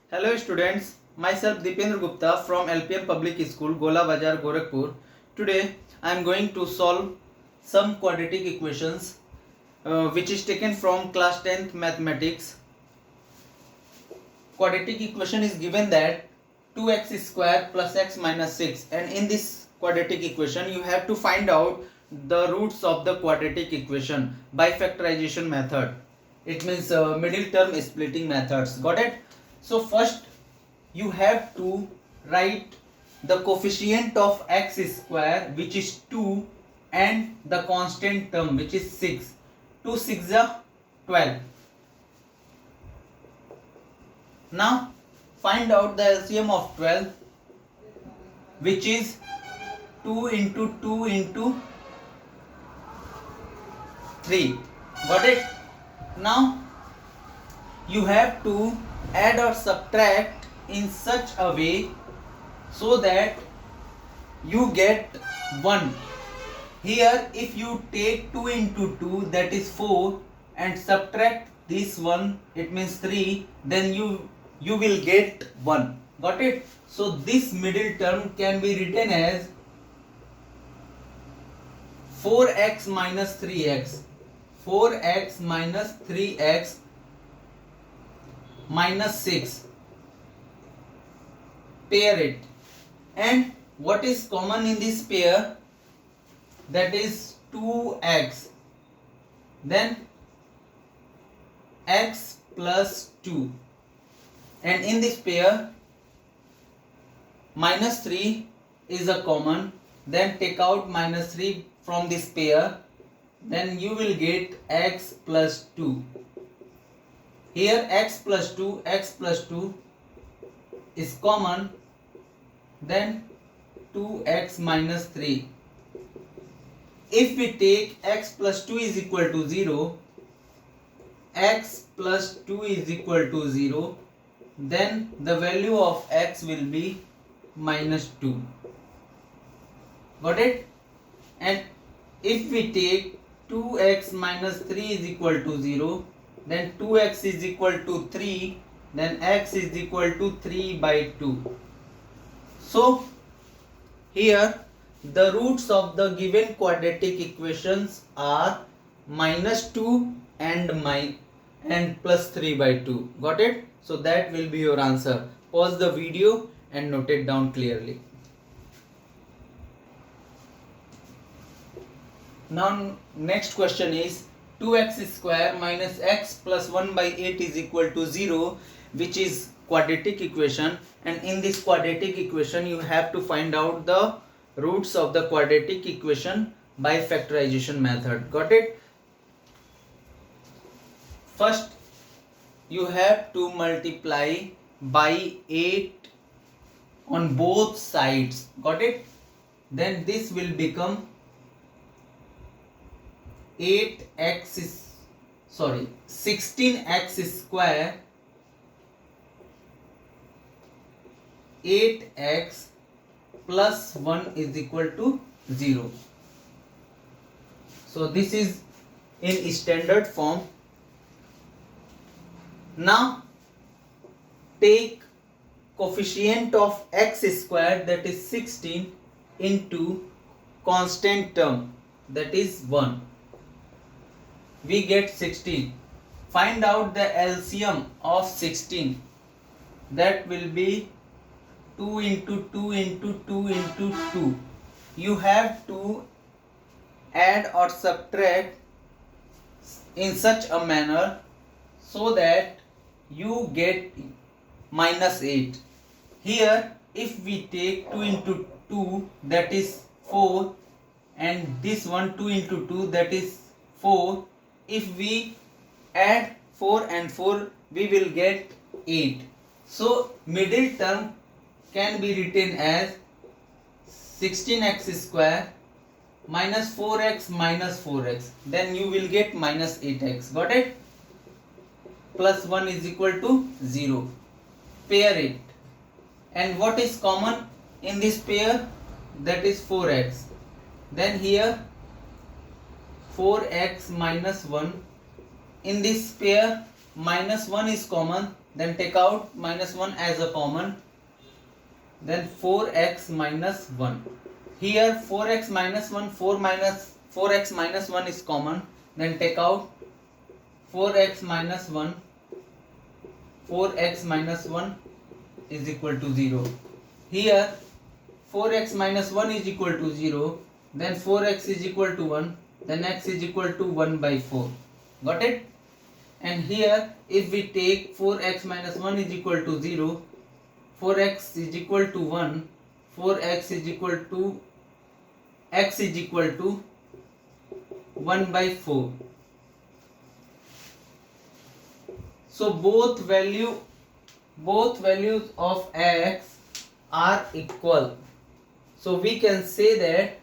Hello students, myself Deependra Gupta from LPM Public School, Gola Bazar, Gorakhpur. Today I am going to solve some quadratic equations which is taken from class 10th mathematics. Quadratic equation is given that 2x square plus x minus 6, and in this quadratic equation you have to find out the roots of the quadratic equation by factorization method. It means middle term splitting methods. Got it? So first you have to write the coefficient of x square, which is 2, and the constant term, which is 6. 2 6 are 12. Now find out the LCM of 12, which is 2 into 2 into 3. Got it? Now you have to add or subtract in such a way so that you get 1. Here if you take 2 into 2, that is 4, and subtract this one, it means 3, then you will get 1. Got it? So this middle term can be written as 4x minus 3x. 4x minus 3x minus 6. Pair it. And what is common in this pair? That is 2x. Then x plus 2. And in this pair, minus 3 is a common. Then take out minus 3 from this pair. Then you will get x plus 2. Here x plus 2 is common. Then 2x minus 3. If we take x plus 2 is equal to 0, x plus 2 is equal to 0, then the value of x will be minus 2. Got it? And if we take 2x minus 3 is equal to 0, then 2x is equal to 3, then x is equal to 3 by 2. So here the roots of the given quadratic equations are minus 2 and plus 3 by 2. Got it? So that will be your answer. Pause the video and note it down clearly. Now next question is 2x square minus x plus 1 by 8 is equal to 0, which is quadratic equation, and in this quadratic equation you have to find out the roots of the quadratic equation by factorization method. Got it? First you have to multiply by 8 on both sides. Got it? Then this will become 16x square 8x plus 1 is equal to 0. So this is in standard form. Now take coefficient of x square, that is 16, into constant term, that is 1. We get 16. Find out the LCM of 16. That will be 2 into 2 into 2 into 2. You have to add or subtract in such a manner so that you get minus 8. Here if we take 2 into 2, that is 4, and this one 2 into 2, that is 4. If we add 4 and 4, we will get 8. So middle term can be written as 16x square minus 4x minus 4x. Then you will get minus 8x. Got it? Plus 1 is equal to 0. Pair it. And what is common in this pair? That is 4x. Then here 4x minus 1. In this pair minus 1 is common, then take out minus 1 as a common, then 4x minus 1. Here 4x minus 1, 4x minus 1 is common, then take out 4x minus 1, 4x minus 1 is equal to 0. Here 4x minus 1 is equal to 0, then 4x is equal to 1, then x is equal to 1 by 4. Got it? And here if we take 4x minus 1 is equal to 0, 4x is equal to 1, 4x is equal to x is equal to 1 by 4. So both values of x are equal. So we can say that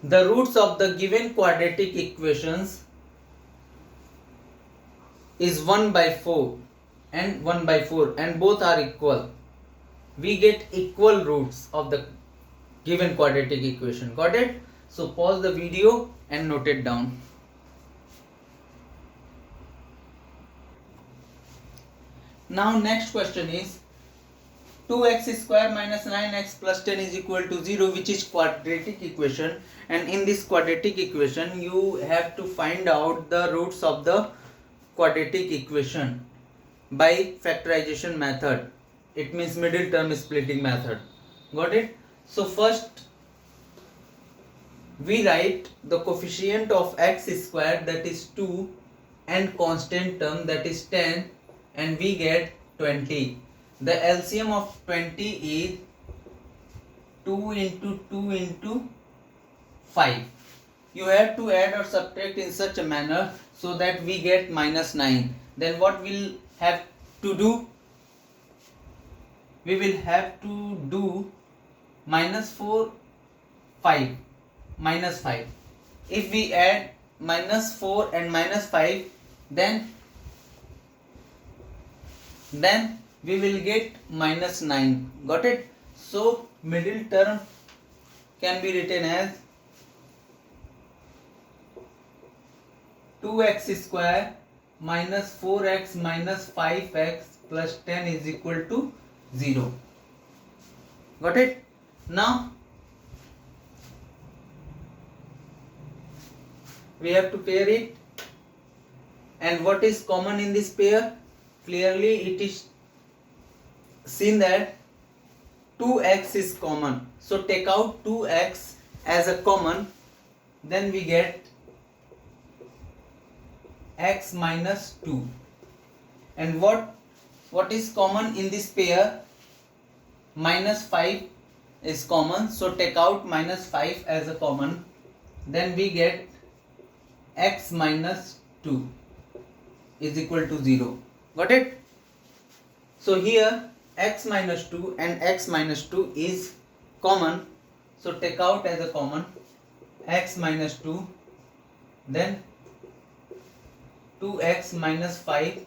the roots of the given quadratic equations is 1 by 4 and 1 by 4 and both are equal. We get equal roots of the given quadratic equation. Got it? So pause the video and note it down. Now next question is 2x square minus 9x plus 10 is equal to 0, which is quadratic equation, and in this quadratic equation you have to find out the roots of the quadratic equation by factorization method. It means middle term splitting method. Got it? So first we write the coefficient of x square, that is 2, and constant term, that is 10, and we get 20. The LCM of 20 is 2 into 2 into 5. You have to add or subtract in such a manner so that we get minus 9. Then what we'll have to do? We will have to do minus 4, 5, minus 5. If we add minus 4 and minus 5, then we will get minus 9. Got it? So middle term can be written as 2x square minus 4x minus 5x plus 10 is equal to 0. Got it? Now we have to pair it, and what is common in this pair? Clearly it is seen that 2x is common. So take out 2x as a common, then we get x minus 2. And what is common in this pair? Minus 5 is common. So take out minus 5 as a common, then we get x minus 2 is equal to 0. Got it? So here x minus 2 and x minus 2 is common. So take out as a common x minus 2, then 2x minus 5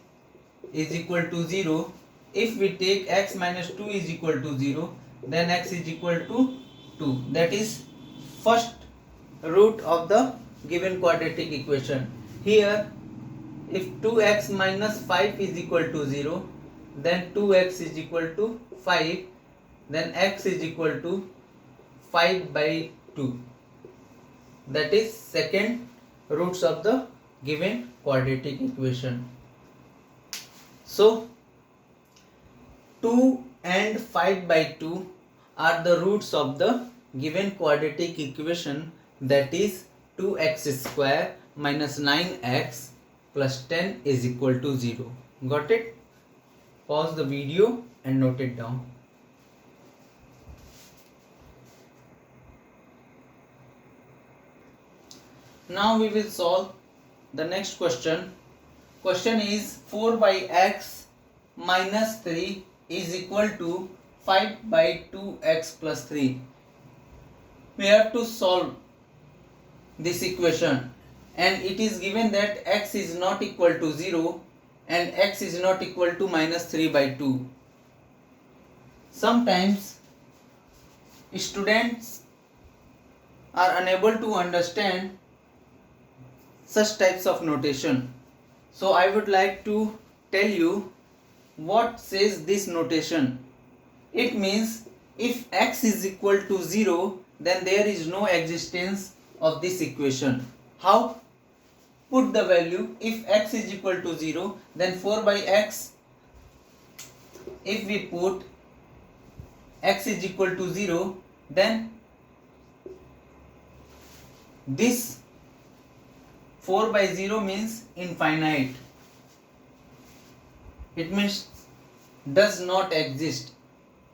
is equal to 0. If we take x minus 2 is equal to 0, then x is equal to 2. That is first root of the given quadratic equation. Here if 2x minus 5 is equal to 0, then 2x is equal to 5, then x is equal to 5 by 2. That is second roots of the given quadratic equation. So 2 and 5 by 2 are the roots of the given quadratic equation, that is 2x square minus 9x plus 10 is equal to 0. Got it? Pause the video and note it down. Now we will solve the next question. Question is 4 by x minus 3 is equal to 5 by 2x plus 3. We have to solve this equation, and it is given that x is not equal to 0 and x is not equal to minus 3 by 2. Sometimes students are unable to understand such types of notation. So I would like to tell you what says this notation. It means if x is equal to 0, then there is no existence of this equation. How? Put the value. If x is equal to 0, then 4 by x, if we put x is equal to 0, then this 4 by 0 means infinite. It means does not exist.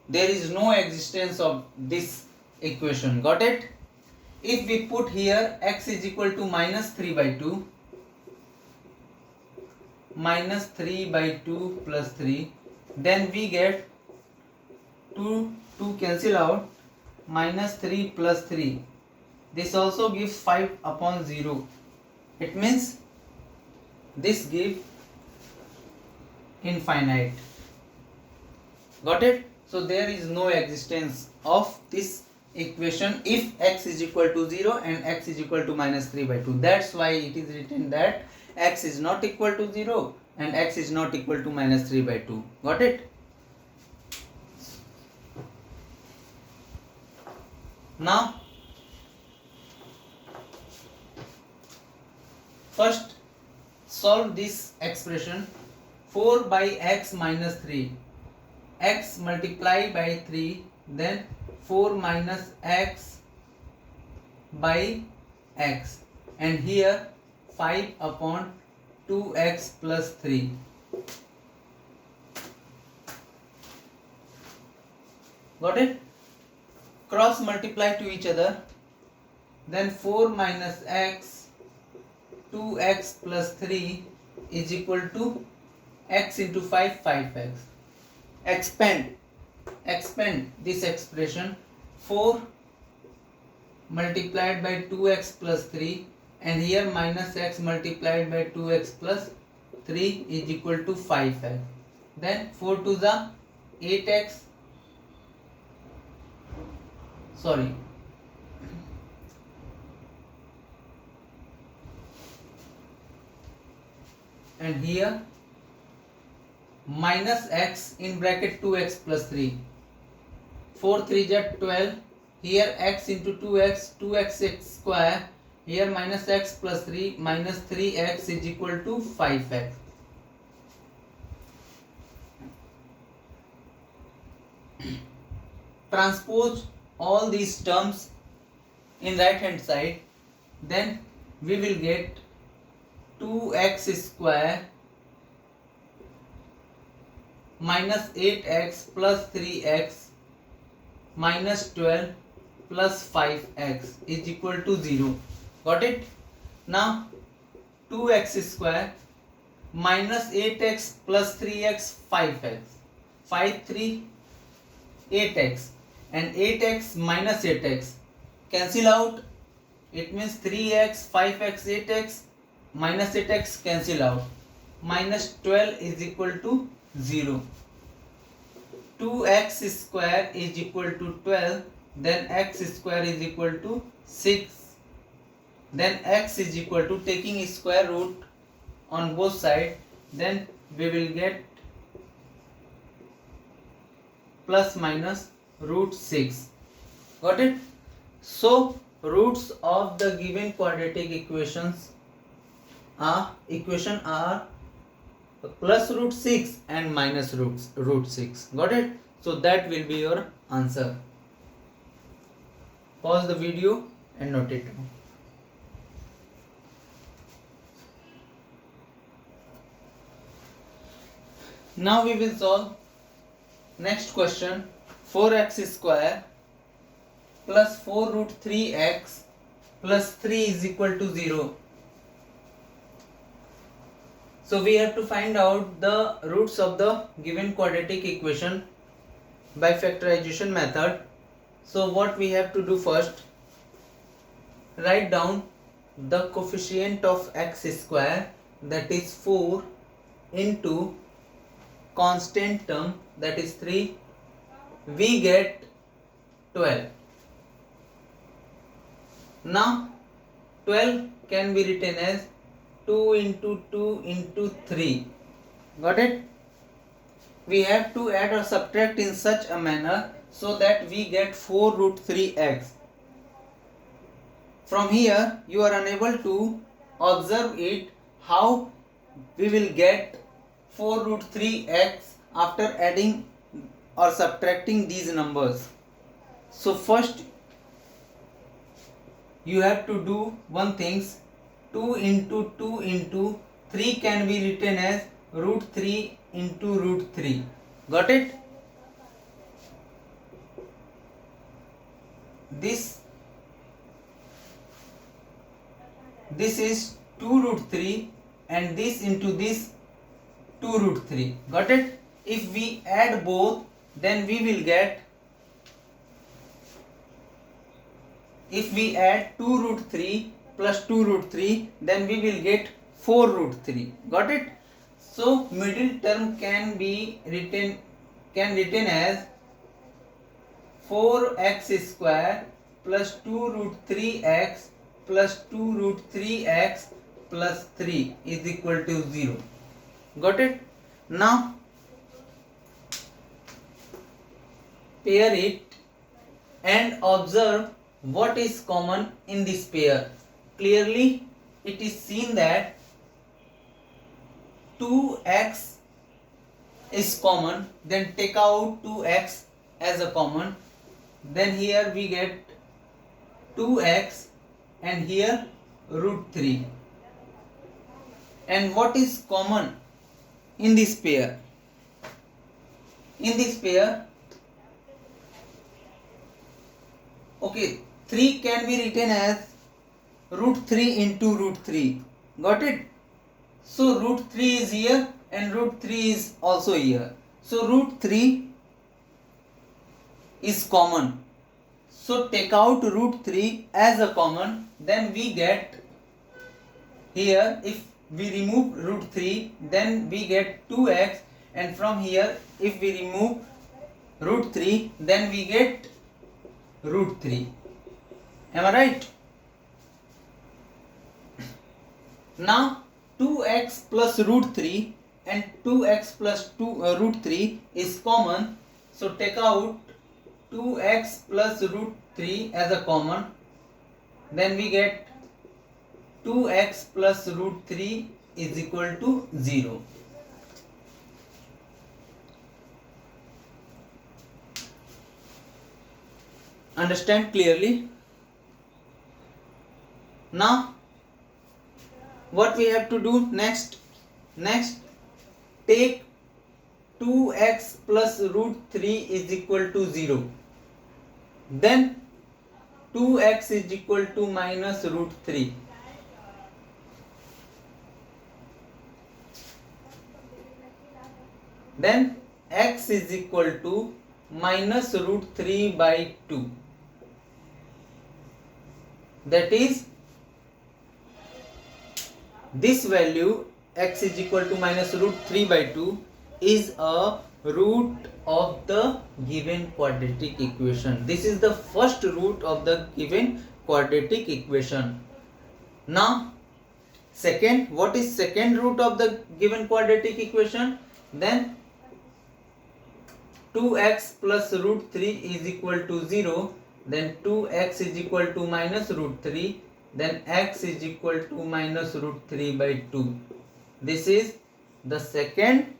There is no existence of this equation. Got it? If we put here x is equal to minus 3 by 2, minus 3 by 2 plus 3, then we get 2 cancel out, minus 3 plus 3. This also gives 5 upon 0. It means this gives infinite. Got it? So there is no existence of this equation if x is equal to 0 and x is equal to minus 3 by 2. That's why it is written that x is not equal to 0 and x is not equal to minus 3 by 2. Got it? Now, first solve this expression. 4 by x minus 3. X multiply by 3, then 4 minus x by x, and here 5 upon 2x plus 3. Got it? Cross multiply to each other, then 4 minus x 2x plus 3 is equal to x into 5, 5x. Expand this expression. 4 multiplied by 2x plus 3, and here minus x multiplied by 2x plus 3 is equal to 5x. Then 4 to the 8x, sorry, and here minus x in bracket 2x plus 3. 4 3 is 12. Here x into 2x, 2x square. Here minus x plus 3, minus 3x is equal to 5x. Transpose all these terms in right hand side, then we will get 2x square minus 8x plus 3x minus 12 plus 5x is equal to 0. Got it? Now 2x square minus 8x plus 3x 5x, 5 3 8x, and 8x minus 8x cancel out. It means 3x 5x 8x minus 8x cancel out. Minus 12 is equal to 0. 2x square is equal to 12, then x square is equal to 6, then x is equal to, taking square root on both sides, then we will get plus minus root 6. Got it? So roots of the given quadratic equations are plus root 6 and minus root 6. Got it? So that will be your answer. Pause the video and note it down. Now we will solve next question. 4x square plus 4 root 3x plus 3 is equal to 0. So we have to find out the roots of the given quadratic equation by factorization method. So what we have to do first, write down the coefficient of x square, that is 4, into constant term, that is 3, we get 12. Now 12 can be written as 2 into 2 into 3, Got it? We have to add or subtract in such a manner so that we get 4 root 3x. From here you are unable to observe it how we will get 4 root 3x after adding or subtracting these numbers. So first you have to do one thing. 2 into 2 into 3 can be written as root 3 into root 3. Got it? This is 2 root 3 and this into this 2 root 3. Got it? If we add both, then we will get, if we add 2 root 3 plus 2 root 3, then we will get 4 root 3. Got it? So middle term can be written as 4x square plus 2 root 3x plus 2 root 3x plus 3 is equal to 0. Got it? Now pair it and observe what is common in this pair. Clearly it is seen that 2x is common, then take out 2x as a common, then here we get 2x and here root 3. And what is common in this pair? In this pair, okay, 3 can be written as root 3 into root 3. Got it? So root 3 is here and root 3 is also here. So root 3 is common. So take out root 3 as a common, then we get here, if we remove root 3, then we get 2x, and from here if we remove root 3, then we get root 3. Am I right? Now 2x plus root 3 and 2x plus root 3 is common. So take out 2x plus root 3 as a common. Then we get 2x plus root 3 is equal to 0. Understand clearly? Now what we have to do next? Take 2x plus root 3 is equal to 0. Then 2x is equal to minus root 3. Then x is equal to minus root 3 by 2. That is, this value x is equal to minus root 3 by 2 is a root of the given quadratic equation. This is the first root of the given quadratic equation. Now second, what is second root of the given quadratic equation? Then 2x plus root 3 is equal to 0. Then 2x is equal to minus root 3. Then x is equal to minus root 3 by 2. This is the second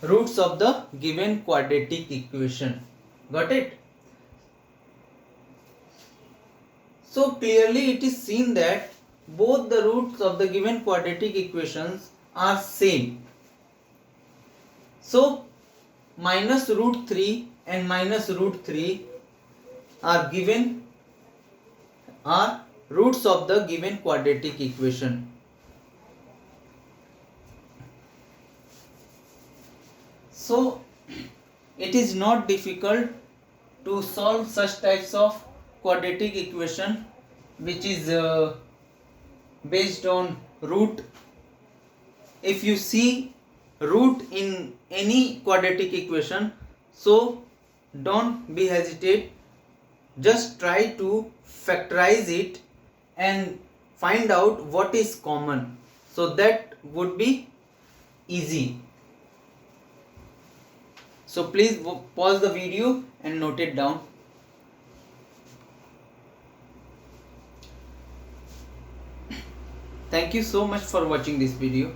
roots of the given quadratic equation. Got it? So clearly it is seen that both the roots of the given quadratic equations are same. So minus root 3 and minus root 3 are roots of the given quadratic equation. So it is not difficult to solve such types of quadratic equation which is based on root. If you see root in any quadratic equation, so don't be hesitate, just try to factorize it and find out what is common, so that would be easy. So please pause the video and note it down. Thank you so much for watching this video.